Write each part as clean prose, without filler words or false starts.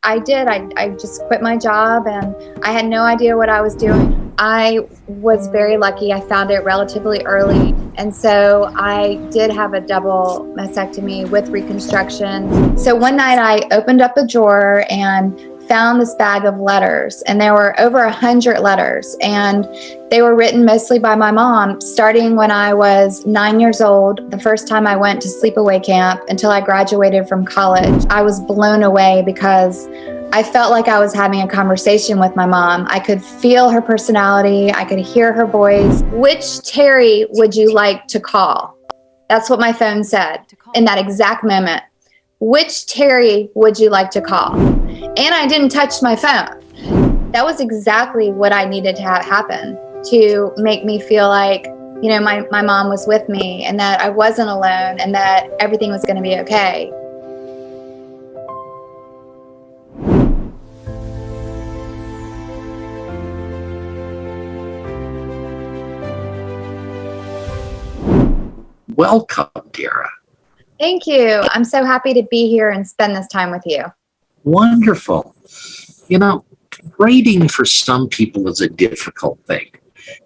I did. I just quit my job and I had no idea what I was doing. I was very lucky. I found it relatively early. And so I did have a double mastectomy with reconstruction. So one night I opened up a drawer and found this bag of letters, and there were over 100 letters, and they were written mostly by my mom, starting when I was 9 years old, the first time I went to sleepaway camp, until I graduated from college. I was blown away because I felt like I was having a conversation with my mom. I could feel her personality. I could hear her voice. Which Terry would you like to call? That's what my phone said in that exact moment. Which Terry would you like to call? And I didn't touch my phone. That was exactly what I needed to have happen to make me feel like, you know, my mom was with me and that I wasn't alone and that everything was going to be okay. Welcome, Dara. Thank you. I'm so happy to be here and spend this time with you. Wonderful. You know, writing for some people is a difficult thing.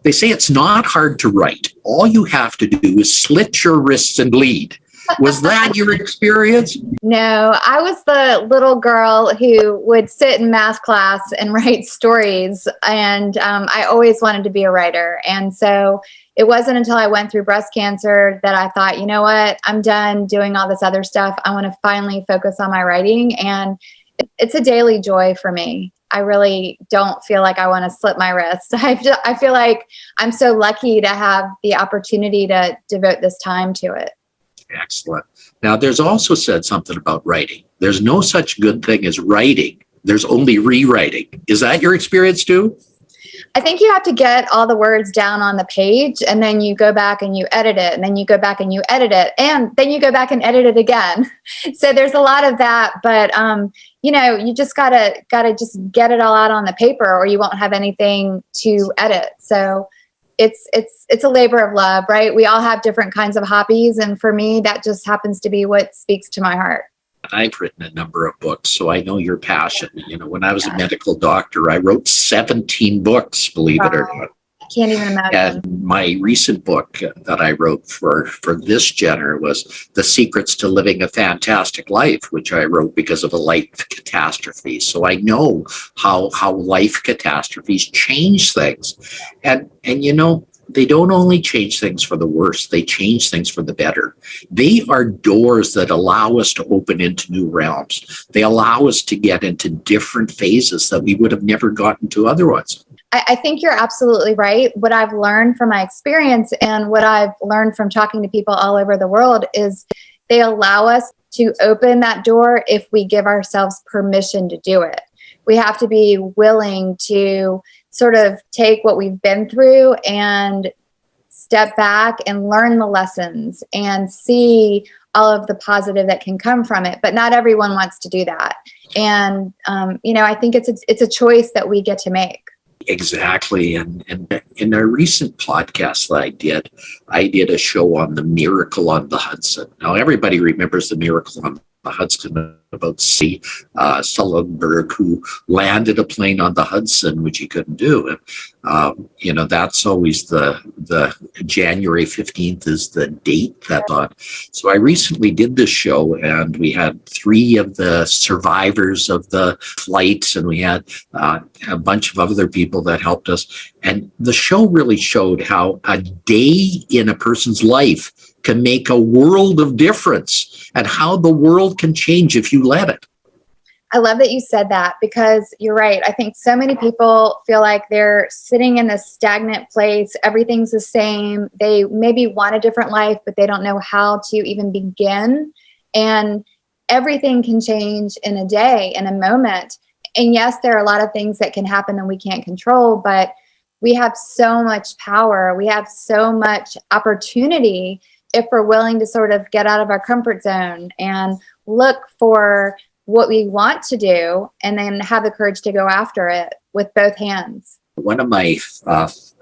They say it's not hard to write. All you have to do is slit your wrists and bleed. Was that your experience? No, I was the little girl who would sit in math class and write stories. And I always wanted to be a writer. And so it wasn't until I went through breast cancer that I thought, you know what, I'm done doing all this other stuff. I want to finally focus on my writing. And it's a daily joy for me. I really don't feel like I want to slip my wrist. I feel like I'm so lucky to have the opportunity to devote this time to it. Excellent. Now, there's also said something about writing. There's no such good thing as writing. There's only rewriting. Is that your experience too? I think you have to get all the words down on the page, and then you go back and you edit it, and then you go back and you edit it, and then you go back and edit it again. So there's a lot of that, but you know, you just gotta just get it all out on the paper, or you won't have anything to edit. So it's a labor of love, right? We all have different kinds of hobbies, and for me, that just happens to be what speaks to my heart. I've written a number of books, so I know your passion. You know, when I was a medical doctor, I wrote 17 books, believe it or not. I can't even imagine. And my recent book that I wrote for this genre was The Secrets to Living a Fantastic Life, which I wrote because of a life catastrophe. So I know how life catastrophes change things. And you know, they don't only change things for the worse, they change things for the better. They are doors that allow us to open into new realms. They allow us to get into different phases that we would have never gotten to otherwise. I think you're absolutely right. What I've learned from my experience and what I've learned from talking to people all over the world is they allow us to open that door if we give ourselves permission to do it. We have to be willing to sort of take what we've been through and step back and learn the lessons and see all of the positive that can come from it. But not everyone wants to do that. And, you know, I think it's a choice that we get to make. Exactly. And in a recent podcast that I did a show on the miracle on the Hudson. Now, everybody remembers the miracle on the Hudson about Sullenberg, who landed a plane on the Hudson, which he couldn't do. And, you know, that's always the January 15th is the date that's on. So I recently did this show, and we had 3 of the survivors of the flights, and we had a bunch of other people that helped us. And the show really showed how a day in a person's life can make a world of difference, and how the world can change if you let it. I love that you said that, because you're right. I think so many people feel like they're sitting in this stagnant place. Everything's the same. They maybe want a different life, but they don't know how to even begin. And everything can change in a day, in a moment. And yes, there are a lot of things that can happen that we can't control, but we have so much power. We have so much opportunity if we're willing to sort of get out of our comfort zone and look for what we want to do, and then have the courage to go after it with both hands. One of my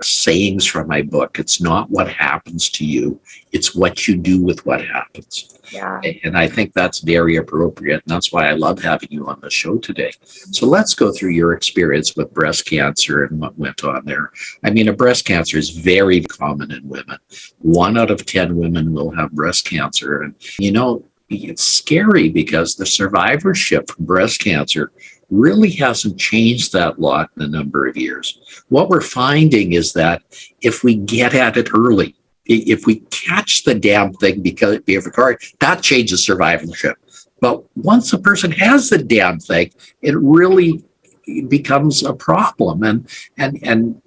sayings from my book, it's not what happens to you, it's what you do with what happens. Yeah. And I think that's very appropriate. And that's why I love having you on the show today. So let's go through your experience with breast cancer and what went on there. I mean, a breast cancer is very common in women. 1 out of 10 women will have breast cancer. And, it's scary because the survivorship from breast cancer really hasn't changed that lot in a number of years. What we're finding is that if we get at it early, if we catch the damn thing because that changes survivorship. But once a person has the damn thing, it really becomes a problem. And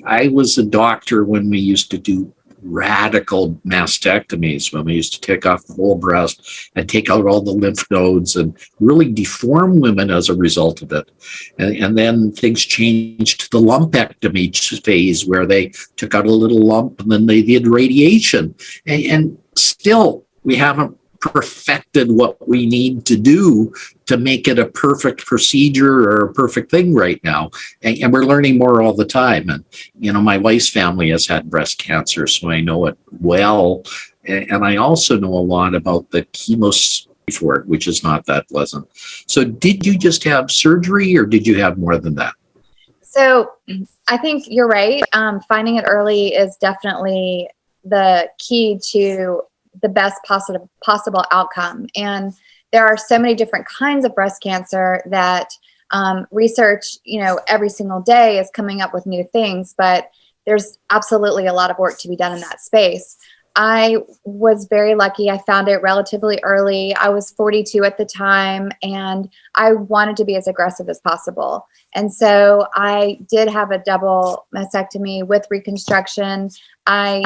I was a doctor when we used to do radical mastectomies, when we used to take off the whole breast and take out all the lymph nodes and really deform women as a result of it. And then things changed to the lumpectomy phase, where they took out a little lump and then they did radiation. And still, we haven't perfected what we need to do to make it a perfect procedure or a perfect thing right now. And we're learning more all the time. And, my wife's family has had breast cancer, so I know it well. And I also know a lot about the chemo for it, which is not that pleasant. So did you just have surgery, or did you have more than that? So I think you're right. Finding it early is definitely the key to the best possible outcome. And there are so many different kinds of breast cancer that research, every single day is coming up with new things, but there's absolutely a lot of work to be done in that space. I was very lucky. I found it relatively early. I was 42 at the time, and I wanted to be as aggressive as possible. And so I did have a double mastectomy with reconstruction. I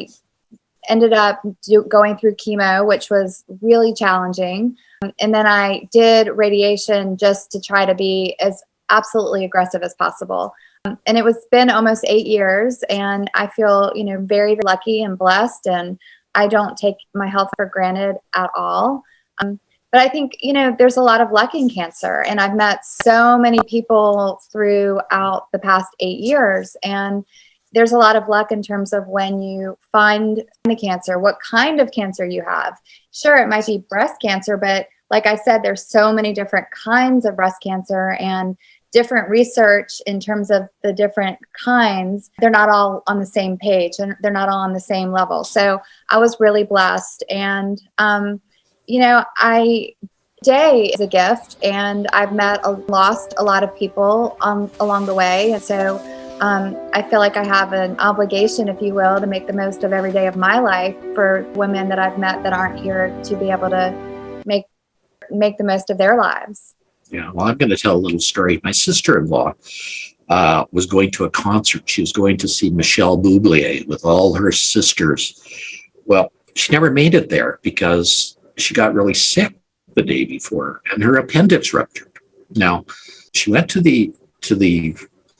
ended up going through chemo, which was really challenging. And then I did radiation just to try to be as absolutely aggressive as possible. And it was been almost 8 years, and I feel, very, very lucky and blessed, and I don't take my health for granted at all. But I think, there's a lot of luck in cancer, and I've met so many people throughout the past 8 years, and there's a lot of luck in terms of when you find the cancer, what kind of cancer you have. Sure, it might be breast cancer, but like I said, there's so many different kinds of breast cancer, and different research in terms of the different kinds. They're not all on the same page, and they're not all on the same level. So I was really blessed. And, today is a gift, and I've lost a lot of people along the way. And so I feel like I have an obligation, if you will, to make the most of every day of my life for women that I've met that aren't here, to be able to make the most of their lives. Yeah, well, I'm going to tell a little story. My sister-in-law was going to a concert. She was going to see Michelle Bublé with all her sisters. Well, she never made it there because she got really sick the day before, and her appendix ruptured. Now, she went to the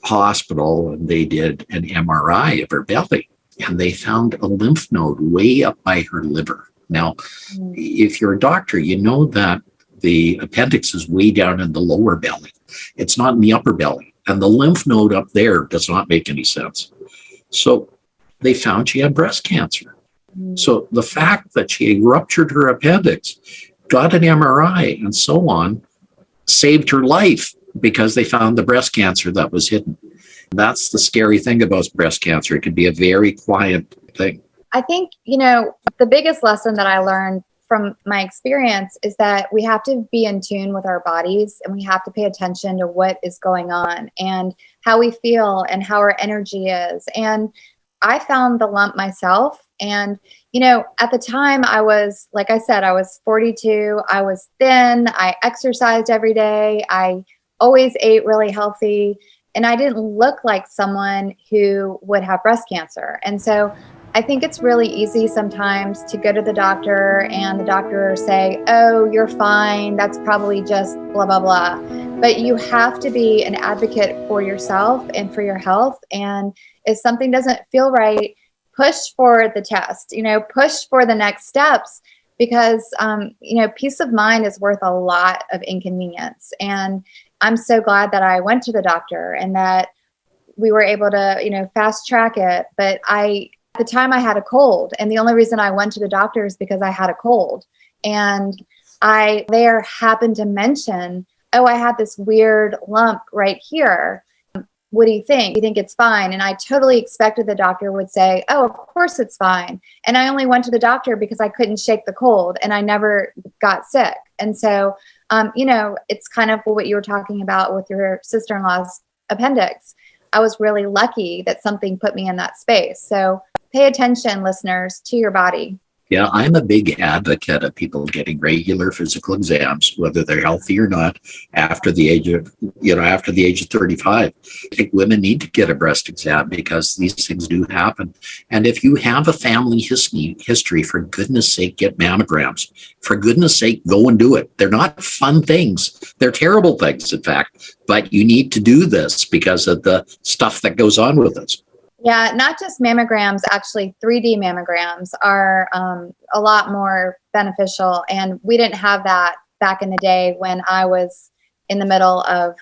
hospital, and they did an MRI of her belly, and they found a lymph node way up by her liver. Now, if you're a doctor, you know that the appendix is way down in the lower belly. It's not in the upper belly. And the lymph node up there does not make any sense. So they found she had breast cancer. So the fact that she ruptured her appendix, got an MRI and so on, saved her life because they found the breast cancer that was hidden. That's the scary thing about breast cancer. It can be a very quiet thing. I think, the biggest lesson that I learned from my experience is that we have to be in tune with our bodies, and we have to pay attention to what is going on and how we feel and how our energy is. And I found the lump myself. And, at the time I was, like I said, I was 42. I was thin. I exercised every day. I always ate really healthy. And I didn't look like someone who would have breast cancer. And so I think it's really easy sometimes to go to the doctor and the doctor say, oh, you're fine. That's probably just blah, blah, blah. But you have to be an advocate for yourself and for your health. And if something doesn't feel right, push for the test, push for the next steps, because, peace of mind is worth a lot of inconvenience. And I'm so glad that I went to the doctor, and that we were able to, fast track it. But at the time I had a cold, and the only reason I went to the doctor is because I had a cold. And I there happened to mention, oh, I had this weird lump right here. What do you think? You think it's fine? And I totally expected the doctor would say, oh, of course it's fine. And I only went to the doctor because I couldn't shake the cold and I never got sick. And so, it's kind of what you were talking about with your sister-in-law's appendix. I was really lucky that something put me in that space. So pay attention, listeners, to your body. Yeah, I'm a big advocate of people getting regular physical exams, whether they're healthy or not, after the age of 35. I think women need to get a breast exam because these things do happen. And if you have a family history, for goodness sake, get mammograms. For goodness sake, go and do it. They're not fun things. They're terrible things, in fact. But you need to do this because of the stuff that goes on with us. Yeah, not just mammograms, actually 3D mammograms are a lot more beneficial. And we didn't have that back in the day when I was in the middle of,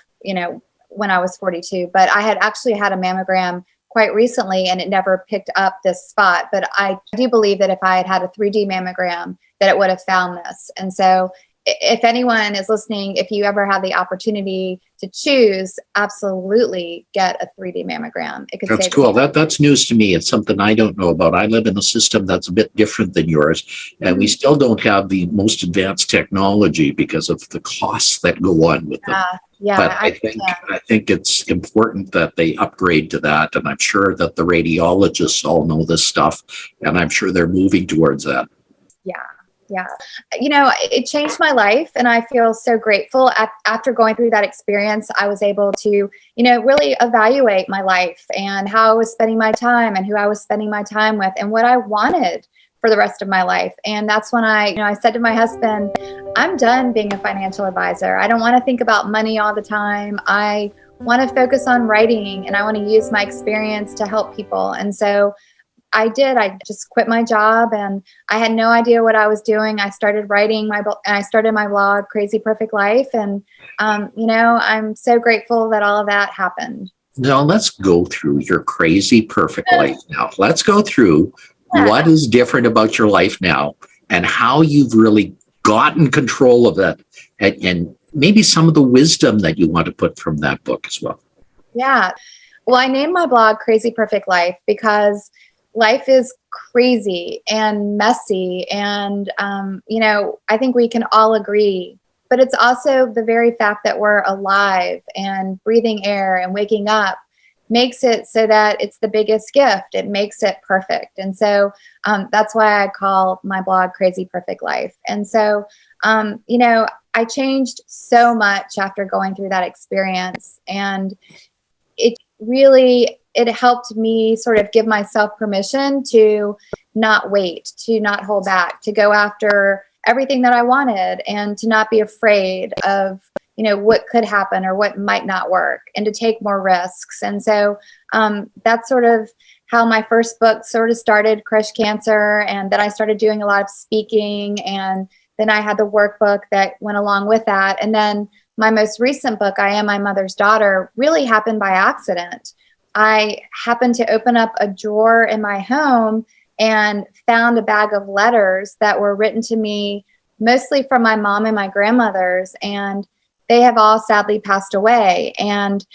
when I was 42. But I had actually had a mammogram quite recently and it never picked up this spot. But I do believe that if I had had a 3D mammogram, that it would have found this. And so if anyone is listening, if you ever have the opportunity to choose, absolutely get a 3D mammogram. That's cool. That's news to me. It's something I don't know about. I live in a system that's a bit different than yours, and we still don't have the most advanced technology because of the costs that go on with them. Yeah, but I think it's important that they upgrade to that, and I'm sure that the radiologists all know this stuff, and I'm sure they're moving towards that. Yeah. It changed my life and I feel so grateful. After going through that experience, I was able to, really evaluate my life and how I was spending my time and who I was spending my time with and what I wanted for the rest of my life. And that's when I said to my husband, I'm done being a financial advisor. I don't want to think about money all the time. I want to focus on writing and I want to use my experience to help people. And so I did. I just quit my job and I had no idea what I was doing. I started writing I started my blog, Crazy Perfect Life. And, I'm so grateful that all of that happened. Now let's go through your crazy perfect life now. Let's go through what is different about your life now and how you've really gotten control of it and maybe some of the wisdom that you want to put from that book as well. Yeah. Well, I named my blog Crazy Perfect Life because life is crazy and messy. And, I think we can all agree, but it's also the very fact that we're alive and breathing air and waking up makes it so that it's the biggest gift. It makes it perfect. And so that's why I call my blog Crazy Perfect Life. And so, I changed so much after going through that experience. And it helped me sort of give myself permission to not wait, to not hold back, to go after everything that I wanted and to not be afraid of, what could happen or what might not work and to take more risks. And so that's sort of how my first book sort of started, Crush Cancer. And then I started doing a lot of speaking. And then I had the workbook that went along with that. And then my most recent book, I Am My Mother's Daughter, really happened by accident. I happened to open up a drawer in my home and found a bag of letters that were written to me, mostly from my mom and my grandmothers, and they have all sadly passed away. And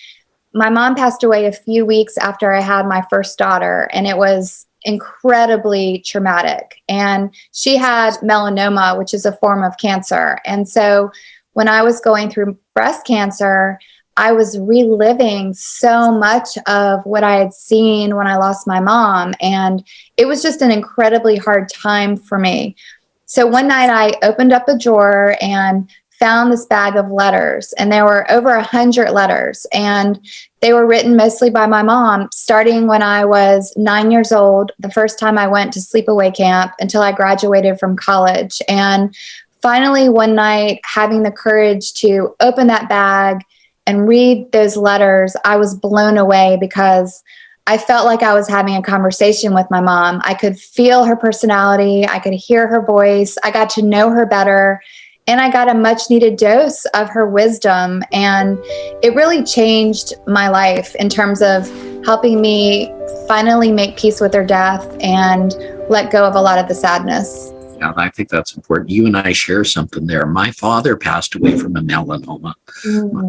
my mom passed away a few weeks after I had my first daughter, and it was incredibly traumatic. And she had melanoma, which is a form of cancer. And so when I was going through breast cancer, I was reliving so much of what I had seen when I lost my mom. And it was just an incredibly hard time for me. So one night I opened up a drawer and found this bag of letters, and there were over 100 letters, and they were written mostly by my mom, starting when I was 9 years old, the first time I went to sleepaway camp, until I graduated from college. And finally, one night, having the courage to open that bag and read those letters, I was blown away because I felt like I was having a conversation with my mom. I could feel her personality. I could hear her voice. I got to know her better. And I got a much needed dose of her wisdom. And it really changed my life in terms of helping me finally make peace with her death and let go of a lot of the sadness. Yeah, I think that's important. You and I share something there. My father passed away from a melanoma.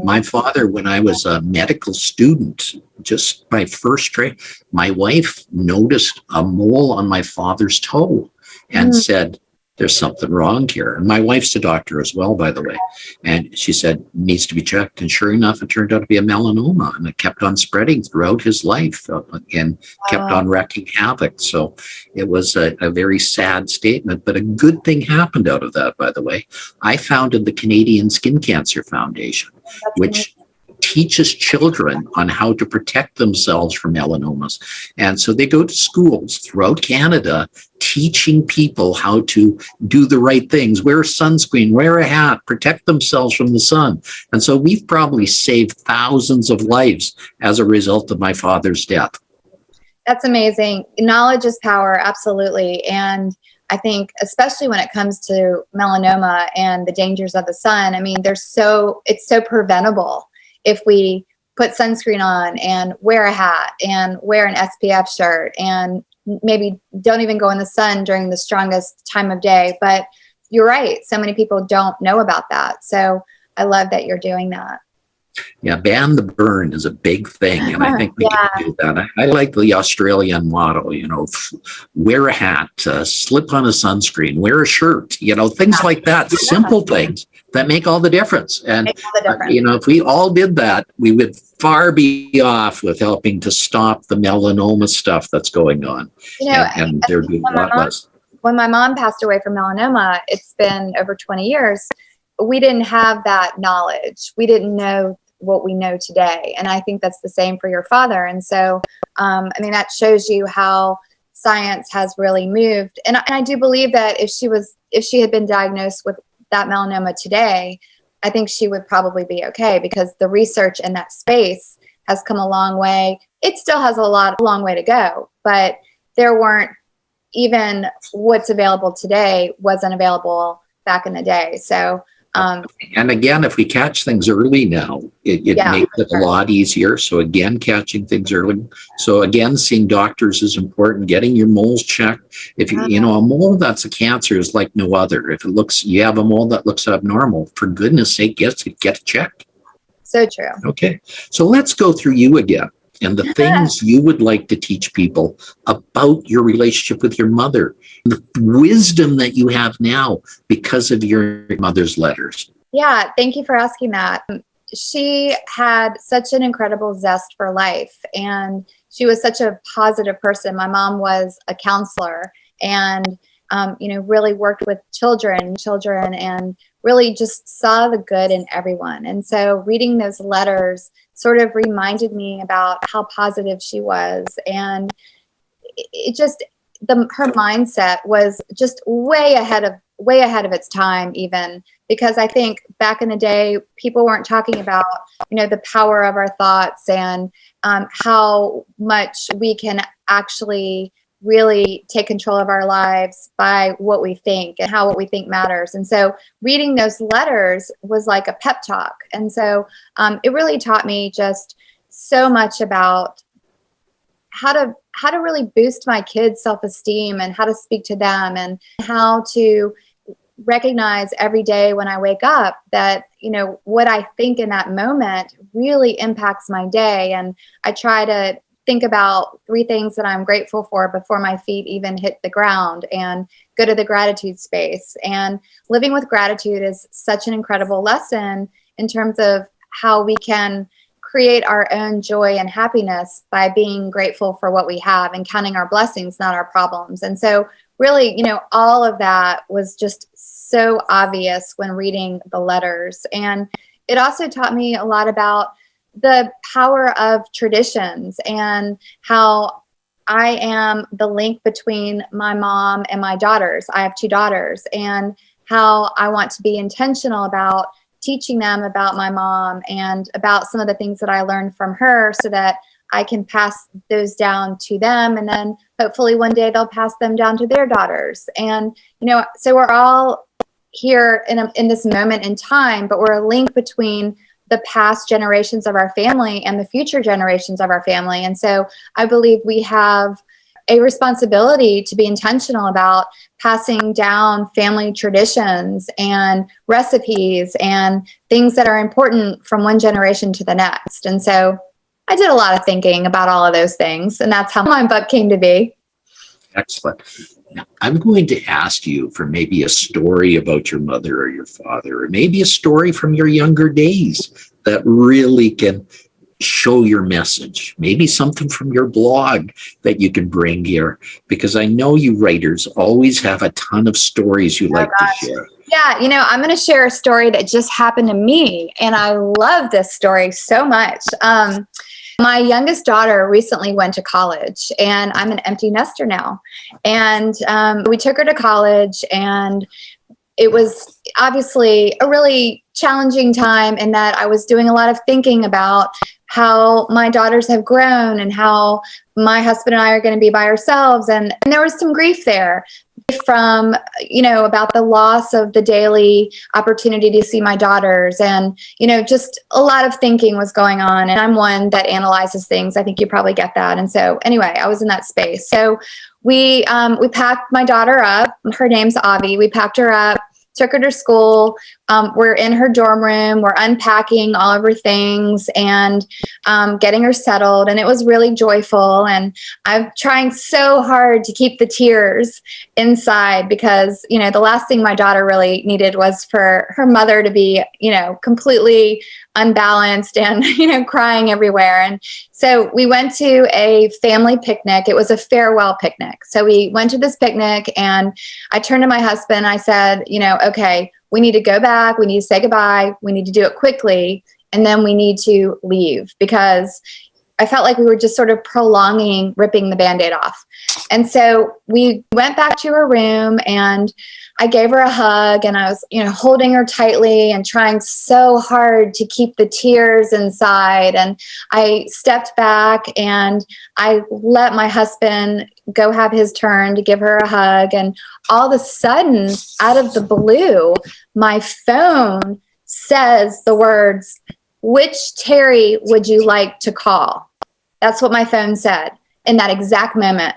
My father, when I was a medical student, just my first trade, my wife noticed a mole on my father's toe and said, there's something wrong here. And my wife's a doctor as well, by the way. And she said, needs to be checked. And sure enough, it turned out to be a melanoma. And it kept on spreading throughout his life and kept on wreaking havoc. So it was a very sad statement, but a good thing happened out of that, by the way. I founded the Canadian Skin Cancer Foundation, which teaches children on how to protect themselves from melanomas. And so they go to schools throughout Canada teaching people how to do the right things, wear sunscreen, wear a hat, protect themselves from the sun. And so we've probably saved thousands of lives as a result of my father's death. That's amazing. Knowledge is power, absolutely. And I think especially when it comes to melanoma and the dangers of the sun, I mean, it's so preventable. If we put sunscreen on and wear a hat and wear an SPF shirt and maybe don't even go in the sun during the strongest time of day. But you're right. So many people don't know about that. So I love that you're doing that. Yeah, ban the burn is a big thing, and I think we can do that. I like the Australian motto, wear a hat, slip on a sunscreen, wear a shirt, things like that, simple things that make all the difference. And, if we all did that, we would far be off with helping to stop the melanoma stuff that's going on. And they're doing a lot less. When my mom passed away from melanoma, it's been over 20 years, we didn't have that knowledge. We didn't know what we know today. And I think that's the same for your father. And so, that shows you how science has really moved. And I do believe that if she had been diagnosed with that melanoma today, I think she would probably be okay, because the research in that space has come a long way. It still has a long way to go, but there weren't even what's available today wasn't available back in the day. So, and again, if we catch things early now, it makes it a lot easier. So again, catching things early. So again, seeing doctors is important. Getting your moles checked. If a mole that's a cancer is like no other. If you have a mole that looks abnormal, for goodness sake, get it checked. So true. Okay, so let's go through you again and the things you would like to teach people about your relationship with your mother, the wisdom that you have now because of your mother's letters. Yeah, thank you for asking that. She had such an incredible zest for life, and she was such a positive person. My mom was a counselor and, really worked with children and really just saw the good in everyone. And so reading those letters sort of reminded me about how positive she was. And it just, her mindset was just way ahead of its time, even because I think back in the day, people weren't talking about, the power of our thoughts and how much we can actually really take control of our lives by what we think and how what we think matters. And so reading those letters was like a pep talk. And so it really taught me just so much about how to really boost my kids' self-esteem and how to speak to them and how to recognize every day when I wake up that, what I think in that moment really impacts my day. And I try to think about 3 things that I'm grateful for before my feet even hit the ground and go to the gratitude space. And living with gratitude is such an incredible lesson in terms of how we can create our own joy and happiness by being grateful for what we have and counting our blessings, not our problems. And so really, all of that was just so obvious when reading the letters. And it also taught me a lot about the power of traditions and how I am the link between my mom and my daughters. I have 2 daughters, and how I want to be intentional about teaching them about my mom and about some of the things that I learned from her so that I can pass those down to them. And then hopefully one day they'll pass them down to their daughters. And, so we're all here in this moment in time, but we're a link between the past generations of our family and the future generations of our family. And so I believe we have a responsibility to be intentional about passing down family traditions and recipes and things that are important from one generation to the next. And so I did a lot of thinking about all of those things, and that's how my book came to be. Excellent. Now, I'm going to ask you for maybe a story about your mother or your father, or maybe a story from your younger days that really can show your message. Maybe something from your blog that you can bring here, because I know you writers always have a ton of stories you like to share. Yeah, I'm going to share a story that just happened to me, and I love this story so much. My youngest daughter recently went to college, and I'm an empty nester now. And we took her to college, and it was obviously a really challenging time in that I was doing a lot of thinking about how my daughters have grown and how my husband and I are going to be by ourselves. And there was some grief there from, about the loss of the daily opportunity to see my daughters. And, just a lot of thinking was going on. And I'm one that analyzes things. I think you probably get that. And so anyway, I was in that space. So we packed my daughter up. Her name's Avi. We packed her up, took her to school. We're in her dorm room. We're unpacking all of her things and getting her settled. And it was really joyful. And I'm trying so hard to keep the tears inside because, the last thing my daughter really needed was for her mother to be, completely unbalanced and, crying everywhere. And so we went to a family picnic. It was a farewell picnic. So we went to this picnic and I turned to my husband. I said, okay, we need to go back. We need to say goodbye. We need to do it quickly. And then we need to leave because I felt like we were just sort of prolonging ripping the Band-Aid off. And so we went back to her room and I gave her a hug and I was, holding her tightly and trying so hard to keep the tears inside. And I stepped back and I let my husband go have his turn to give her a hug. And all of a sudden, out of the blue, my phone says the words, "Which Terry would you like to call?" That's what my phone said in that exact moment.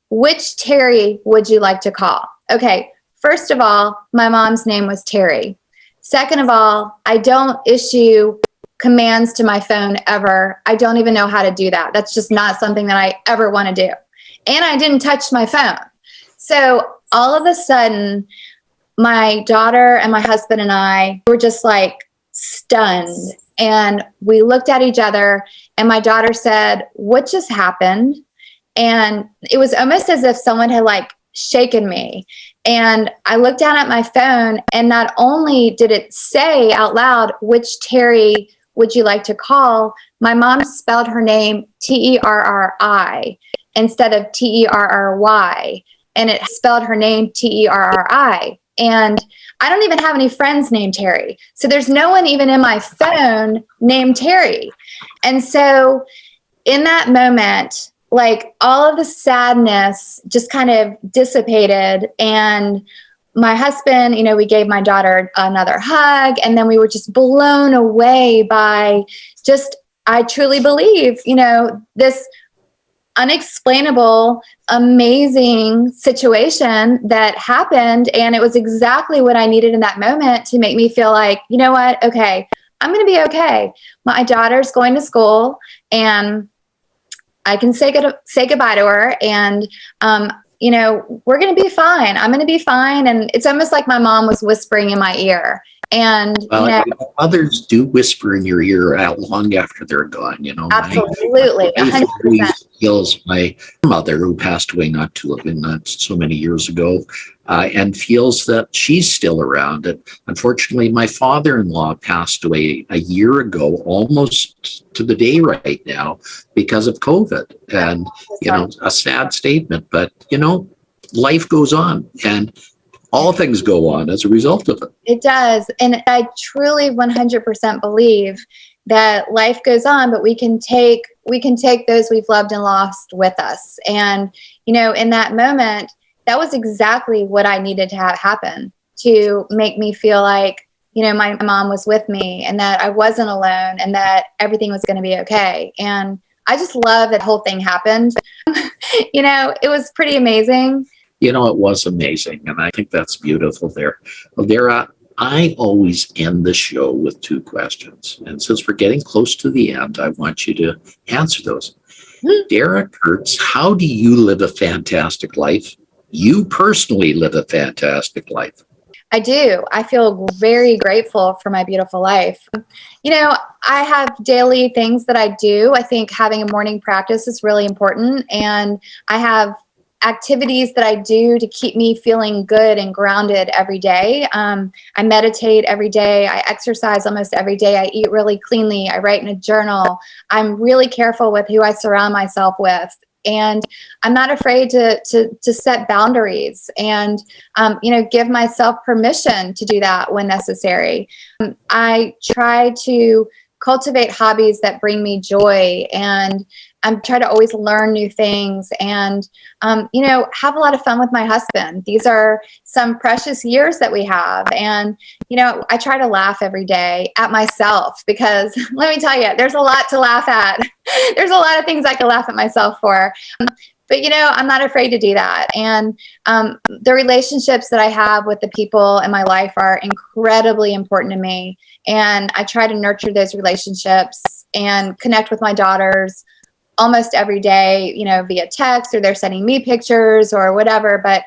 Which Terry would you like to call? Okay, first of all, my mom's name was Terry. Second of all, I don't issue commands to my phone ever. I don't even know how to do that. That's just not something that I ever want to do. And I didn't touch my phone. So all of a sudden, my daughter and my husband and I were just like stunned. And we looked at each other and my daughter said, "What just happened?" And it was almost as if someone had like shaken me. And I looked down at my phone and not only did it say out loud, "Which Terry would you like to call?" My mom spelled her name Terri instead of Terry. And it spelled her name Terri. And I don't even have any friends named Terry. So there's no one even in my phone named Terry. And so in that moment, like all of the sadness just kind of dissipated. And my husband, we gave my daughter another hug. And then we were just blown away by just, I truly believe, this unexplainable, amazing situation that happened. And it was exactly what I needed in that moment to make me feel like, you know what? Okay, I'm going to be okay. My daughter's going to school and I can say goodbye to her. And, we're going to be fine. I'm going to be fine. And it's almost like my mom was whispering in my ear. And others do whisper in your ear long after they're gone. Absolutely, 100%. Feels my mother, who passed away not so many years ago, and feels that she's still around. And unfortunately, my father-in-law passed away a year ago, almost to the day right now, because of COVID. And a sad statement, but life goes on, and all things go on as a result of it. It does. And I truly 100% believe that life goes on, but we can take those we've loved and lost with us. And, in that moment, that was exactly what I needed to have happen to make me feel like, my mom was with me and that I wasn't alone and that everything was going to be okay. And I just love that whole thing happened. It was pretty amazing. It was amazing. And I think that's beautiful there. Well, Dara, I always end the show with 2 questions. And since we're getting close to the end, I want you to answer those. Dara Kurtz, how do you live a fantastic life? You personally live a fantastic life. I do. I feel very grateful for my beautiful life. I have daily things that I do. I think having a morning practice is really important. And I have activities that I do to keep me feeling good and grounded every day. I meditate every day. I exercise almost every day. I eat really cleanly. I write in a journal. I'm really careful with who I surround myself with. And I'm not afraid to set boundaries and, give myself permission to do that when necessary. I try to cultivate hobbies that bring me joy, and I'm trying to always learn new things and, have a lot of fun with my husband. These are some precious years that we have. And, I try to laugh every day at myself because let me tell you, there's a lot to laugh at. There's a lot of things I can laugh at myself for. But, I'm not afraid to do that. And the relationships that I have with the people in my life are incredibly important to me. And I try to nurture those relationships and connect with my daughters almost every day, via text, or they're sending me pictures or whatever. But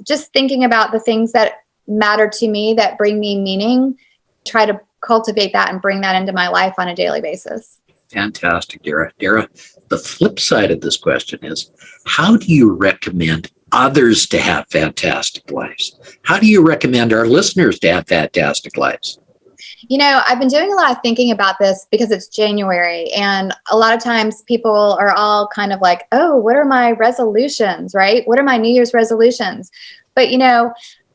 just thinking about the things that matter to me, that bring me meaning, try to cultivate that and bring that into my life on a daily basis. Fantastic, Dara. Dara, the flip side of this question is, how do you recommend others to have fantastic lives? How do you recommend our listeners to have fantastic lives? I've been doing a lot of thinking about this because it's January, and a lot of times people are all kind of like, oh, what are my resolutions, right? What are my New Year's resolutions? But,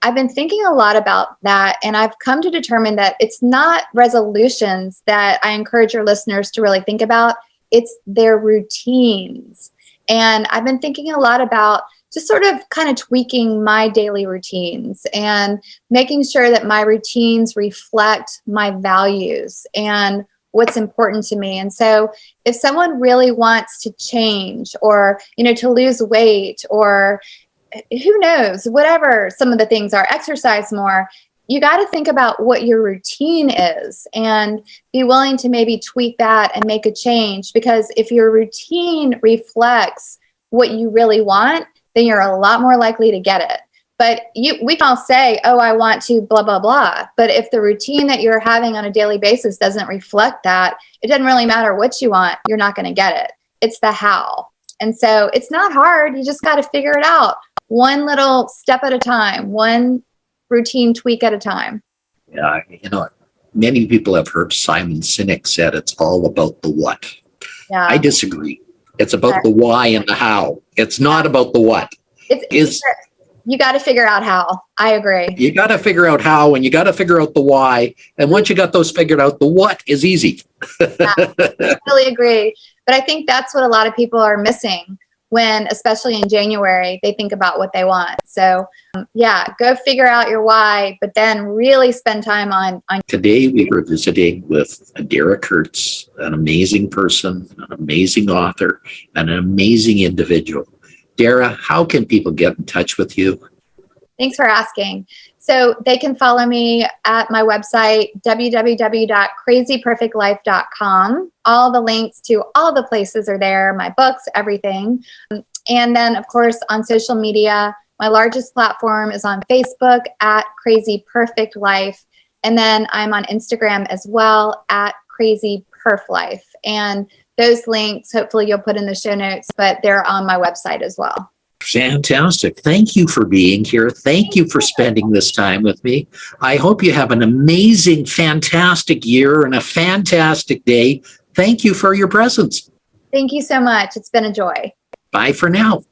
I've been thinking a lot about that, and I've come to determine that it's not resolutions that I encourage your listeners to really think about. It's their routines. And I've been thinking a lot about just sort of kind of tweaking my daily routines and making sure that my routines reflect my values and what's important to me. And so if someone really wants to change or, to lose weight or who knows, whatever some of the things are, exercise more, you got to think about what your routine is and be willing to maybe tweak that and make a change. Because if your routine reflects what you really want, then you're a lot more likely to get it. But we can all say, oh, I want to blah, blah, blah. But if the routine that you're having on a daily basis doesn't reflect that, it doesn't really matter what you want. You're not going to get it. It's the how. And so it's not hard. You just got to figure it out one little step at a time, one routine tweak at a time. Yeah, many people have heard Simon Sinek said it's all about the what. Yeah. I disagree. It's about the why and the how. It's not about the what. You got to figure out how. I agree. You got to figure out how, and you got to figure out the why. And once you got those figured out, the what is easy. Yeah, I really agree. But I think that's what a lot of people are missing when, especially in January, they think about what they want. So go figure out your why, but then really spend time on. Today, we were visiting with Dara Kurtz, an amazing person, an amazing author, and an amazing individual. Dara, how can people get in touch with you? Thanks for asking. So they can follow me at my website, www.crazyperfectlife.com. All the links to all the places are there, my books, everything. And then, of course, on social media, my largest platform is on Facebook at Crazy Perfect Life. And then I'm on Instagram as well at Crazy Perf Life. And those links, hopefully you'll put in the show notes, but they're on my website as well. Fantastic. Thank you for being here. Thank you for spending this time with me. I hope you have an amazing, fantastic year and a fantastic day. Thank you for your presence. Thank you so much. It's been a joy. Bye for now.